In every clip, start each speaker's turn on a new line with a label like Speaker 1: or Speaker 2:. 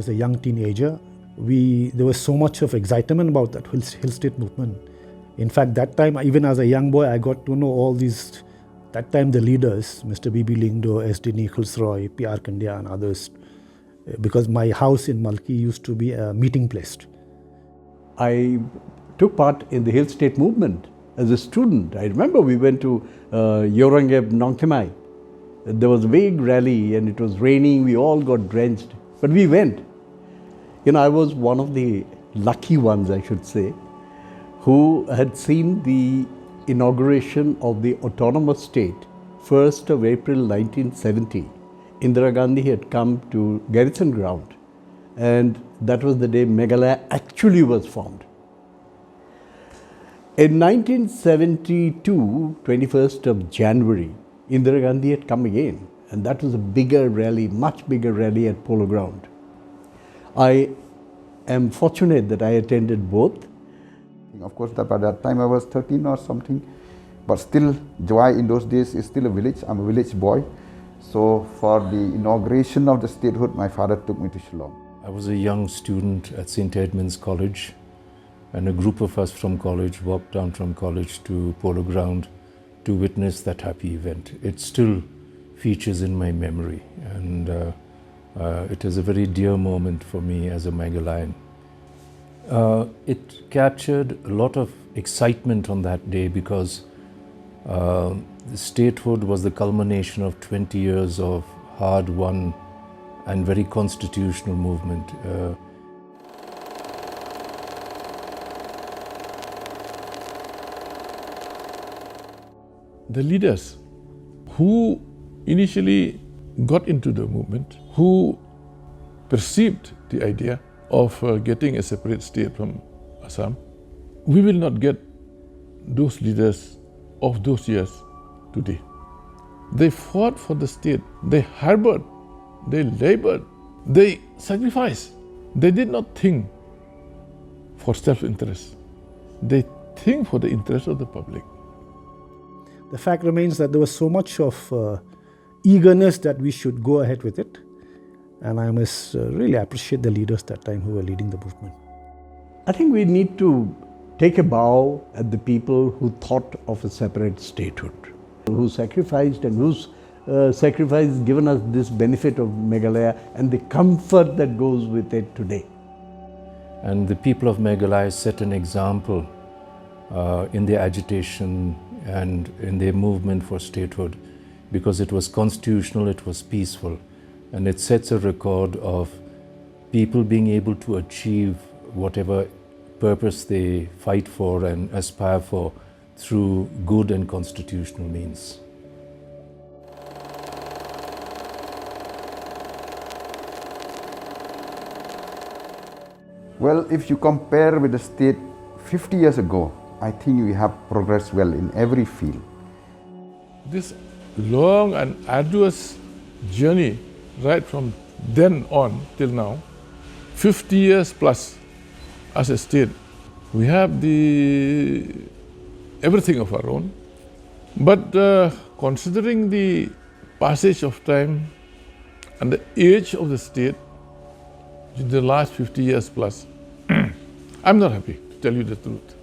Speaker 1: was a young teenager. There was so much of excitement about that Hill State movement. In fact, that time, even as a young boy, I got to know all these, that time the leaders, Mr. B.B. Lingdo, S.D. Nichols Roy, P.R. Kandya and others, because my house in Malki used to be a meeting place.
Speaker 2: I took part in the Hill State movement as a student. I remember we went to Yorangeb Nongthemai. There was a big rally and it was raining, we all got drenched, but we went. You know, I was one of the lucky ones, I should say, who had seen the inauguration of the autonomous state, 1st of April 1970. Indira Gandhi had come to Garrison Ground, and that was the day Meghalaya actually was formed. In 1972, 21st of January, Indira Gandhi had come again, and that was a bigger rally, much bigger rally at Polo Ground. I am fortunate that I attended both.
Speaker 3: Of course, by that time I was 13 or something, but still Joy in those days is still a village. I'm a village boy. So for the inauguration of the statehood, my father took me to Shillong.
Speaker 4: I was a young student at St. Edmund's College, and a group of us from college walked down from college to Polo Ground to witness that happy event. It still features in my memory, and it is a very dear moment for me as a Meghalayan. It captured a lot of excitement on that day because the statehood was the culmination of 20 years of hard-won and very constitutional movement.
Speaker 5: The leaders who initially got into the movement, who perceived the idea of getting a separate state from Assam, we will not get those leaders of those years today. They fought for the state, they harbored, they labored, they sacrificed. They did not think for self-interest. They think for the interest of the public.
Speaker 1: The fact remains that there was so much of eagerness that we should go ahead with it. And I must really appreciate the leaders that time who were leading the movement.
Speaker 2: I think we need to take a bow at the people who thought of a separate statehood, who sacrificed and whose sacrifice has given us this benefit of Meghalaya and the comfort that goes with it today.
Speaker 4: And the people of Meghalaya set an example in their agitation and in their movement for statehood, because it was constitutional, it was peaceful, and it sets a record of people being able to achieve whatever purpose they fight for and aspire for through good and constitutional means.
Speaker 3: Well, if you compare with the state 50 years ago, I think we have progressed well in every field.
Speaker 5: This long and arduous journey, right from then on till now, 50 years plus as a state, we have everything of our own. But considering the passage of time and the age of the state in the last 50 years plus, I'm not happy, to tell you the truth.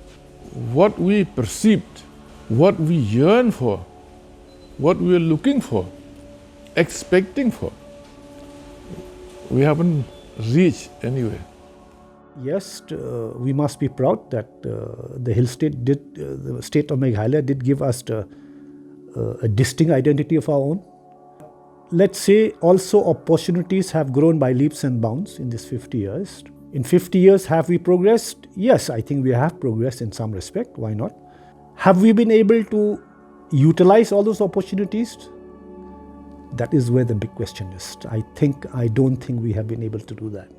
Speaker 5: What we perceived, what we yearn for, what we are looking for, expecting for, we haven't reached anywhere.
Speaker 1: Yes, we must be proud that the Hill State the state of Meghalaya did give us a distinct identity of our own. Let's say also opportunities have grown by leaps and bounds in these 50 years. In 50 years, have we progressed? Yes, I think we have progressed in some respect. Why not? Have we been able to utilize all those opportunities? That is where the big question is. I don't think we have been able to do that.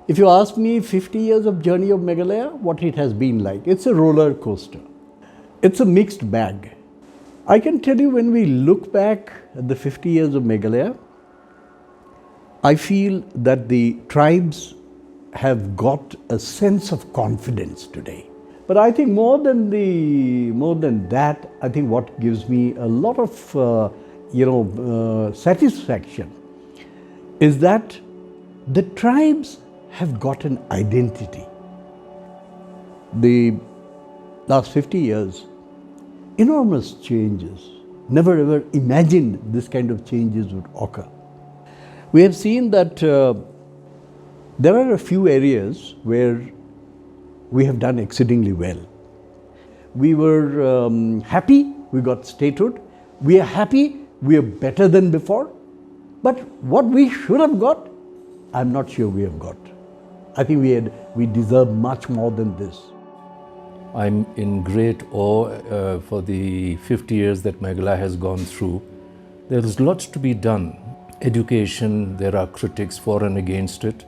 Speaker 2: If you ask me 50 years of journey of Meghalaya, what it has been like, it's a roller coaster. It's a mixed bag. I can tell you, when we look back at the 50 years of Meghalaya, I feel that the tribes have got a sense of confidence today. But I think more than that, I think what gives me a lot of satisfaction is that The tribes have got an identity. The last 50 years, enormous changes. Never ever imagined this kind of changes would occur. We have seen that there are a few areas where we have done exceedingly well. We were happy we got statehood. We are happy we are better than before. But what we should have got, I'm not sure we have got. I think we deserve much more than this.
Speaker 4: I'm in great awe for the 50 years that Meghalaya has gone through. There is lots to be done. Education, there are critics for and against it.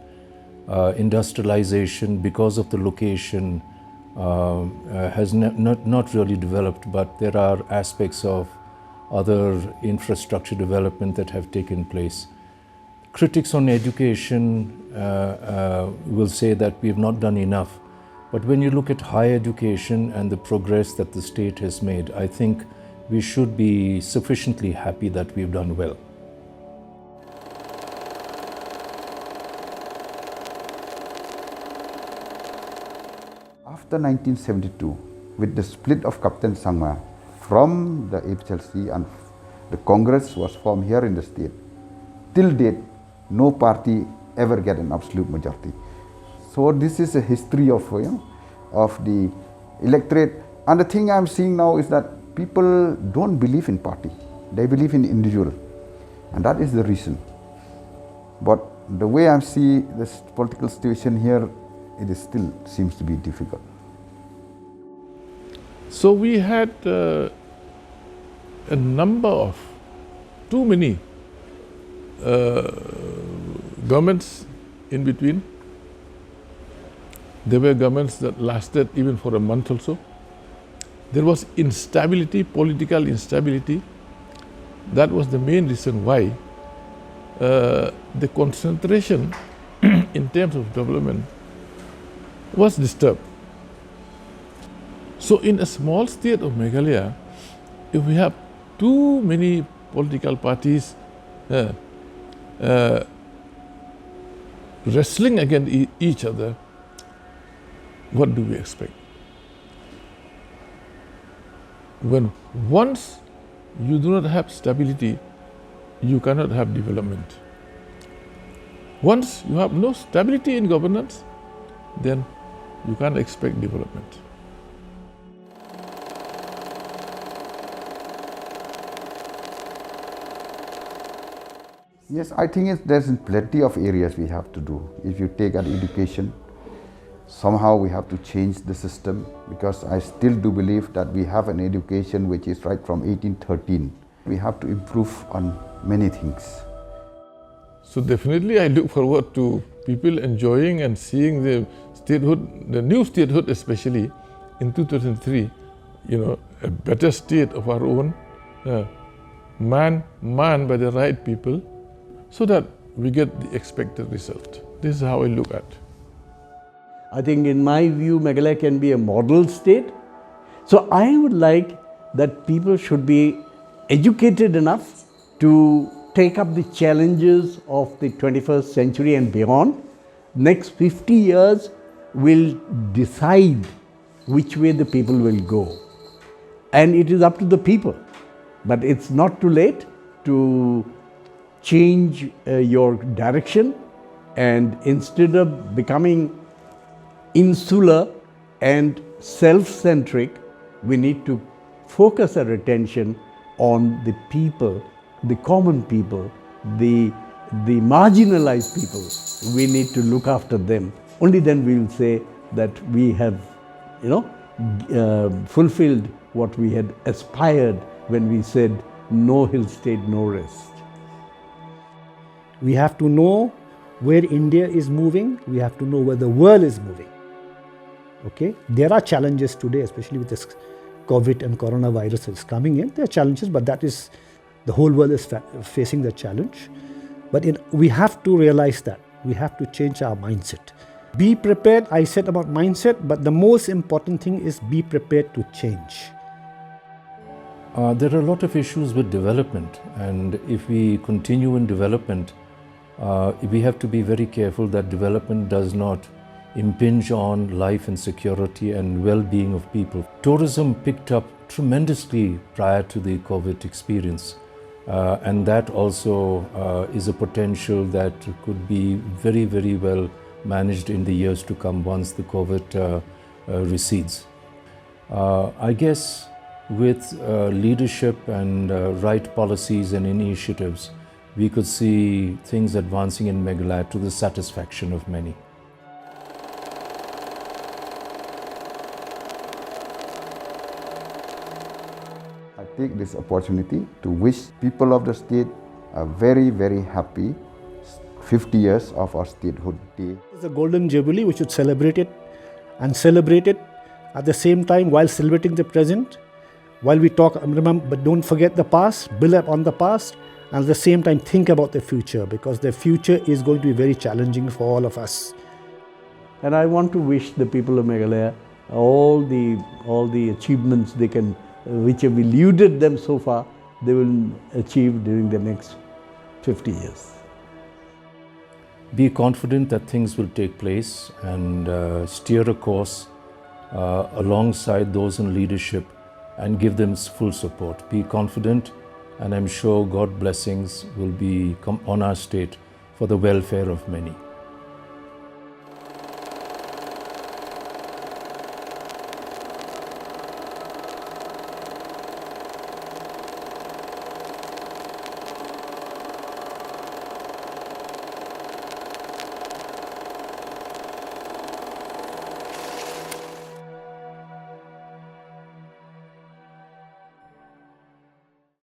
Speaker 4: Industrialization, because of the location, has not really developed, but there are aspects of other infrastructure development that have taken place. Critics on education will say that we have not done enough. But when you look at higher education and the progress that the state has made, I think we should be sufficiently happy that we've done well.
Speaker 3: After 1972, with the split of Captain Sangma from the HLC and the Congress was formed here in the state, till date, no party ever get an absolute majority. So this is a history of the electorate. And the thing I'm seeing now is that people don't believe in party. They believe in individual. And that is the reason. But the way I see this political situation here, it is still seems to be difficult.
Speaker 5: So we had a number of too many governments in between. There were governments that lasted even for a month or so. There was instability, political instability. That was the main reason why the concentration in terms of development was disturbed. So in a small state of Meghalaya, if we have too many political parties wrestling against each other, what do we expect? When once you do not have stability, you cannot have development. Once you have no stability in governance, then you can't expect development.
Speaker 3: Yes, I think there's plenty of areas we have to do. If you take an education, somehow we have to change the system, because I still do believe that we have an education which is right from 1813. We have to improve on many things.
Speaker 5: So definitely I look forward to people enjoying and seeing the statehood, the new statehood especially in 2003, a better state of our own, manned by the right people, so that we get the expected result. This is how I look at it.
Speaker 2: I think in my view, Meghalaya can be a model state. So I would like that people should be educated enough to take up the challenges of the 21st century and beyond. Next 50 years will decide which way the people will go. And it is up to the people. But it's not too late to change your direction, and instead of becoming insular and self-centric, we need to focus our attention on the people, the common people, the marginalized people. We need to look after them. Only then we will say that we have, fulfilled what we had aspired when we said, no hill state, no rest.
Speaker 1: We have to know where India is moving. We have to know where the world is moving. Okay, there are challenges today, especially with this COVID and coronavirus is coming in. There are challenges, but that is, the whole world is facing the challenge. But we have to realize that. We have to change our mindset. Be prepared, I said about mindset, but the most important thing is be prepared to change.
Speaker 4: There are a lot of issues with development, and if we continue in development, we have to be very careful that development does not impinge on life and security and well-being of people. Tourism picked up tremendously prior to the COVID experience, and that also is a potential that could be very, very well managed in the years to come once the COVID recedes. I guess with leadership and right policies and initiatives, we could see things advancing in Meghalaya to the satisfaction of many.
Speaker 3: I take this opportunity to wish people of the state a very, very happy 50 years of our statehood day.
Speaker 1: It's a golden jubilee. We should celebrate it and celebrate it at the same time while celebrating the present. While we talk, remember, but don't forget the past, build up on the past, and at the same time think about the future, because the future is going to be very challenging for all of us.
Speaker 2: And I want to wish the people of Meghalaya all the achievements they can, which have eluded them so far, they will achieve during the next 50 years.
Speaker 4: Be confident that things will take place and steer a course alongside those in leadership and give them full support. Be confident, and I'm sure God's blessings will be on our state for the welfare of many.